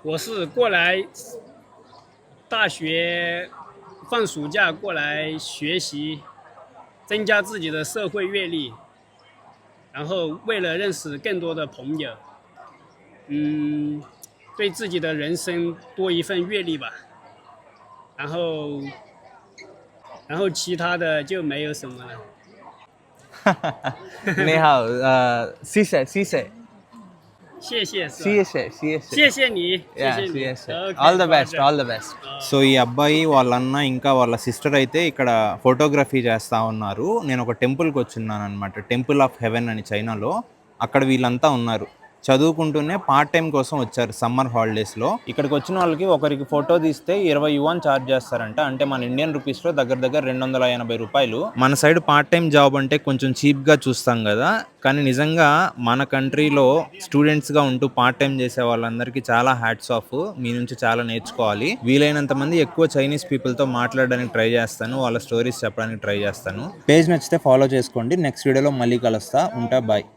我是过来大学放暑假过来学习，增加自己的社会阅历，然后为了认识更多的朋友，嗯，对自己的人生多一份阅历吧。然后，其他的就没有什么了。你好，谢谢谢谢谢谢是吧？谢谢谢谢谢谢你，谢谢你。谢谢 OK， all the 好 best all the best. So ఈ అబ్బాయి వాళ్ళ అన్న ఇంకా వాళ్ళ సిస్టర్ అయితే ఇక్కడ ఫోటోగ్రఫీ చేస్తూ ఉన్నారు. నేను ఒక టెంపుల్కి వచ్చున్నాను అనమాట, టెంపుల్ ఆఫ్ హెవెన్ అని చైనాలో. అక్కడ వీళ్ళంతా ఉన్నారు, చదువుకుంటూనే పార్ట్ టైం కోసం వచ్చారు సమ్మర్ హాలిడేస్లో. ఇక్కడికి వచ్చిన వాళ్ళకి ఒకరికి ఫోటో తీస్తే 20 యువాన్ ఛార్జ్ చేస్తారంట, అంటే మన ఇండియన్ రూపీస్లో దగ్గర దగ్గర 280 రూపాయలు. మన సైడ్ పార్ట్ టైం జాబ్ అంటే కొంచెం చీప్గా చూస్తాం కదా, కానీ నిజంగా మన కంట్రీలో స్టూడెంట్స్గా ఉంటూ పార్ట్ టైం చేసే వాళ్ళందరికీ చాలా హ్యాట్స్ ఆఫ్. మీ నుంచి చాలా నేర్చుకోవాలి. వీలైనంత మంది ఎక్కువ చైనీస్ పీపుల్తో మాట్లాడడానికి ట్రై చేస్తాను, వాళ్ళ స్టోరీస్ చెప్పడానికి ట్రై చేస్తాను. పేజ్ నచ్చితే ఫాలో చేసుకోండి. నెక్స్ట్ వీడియోలో మళ్ళీ కలుస్తా. ఉంటా, బాయ్.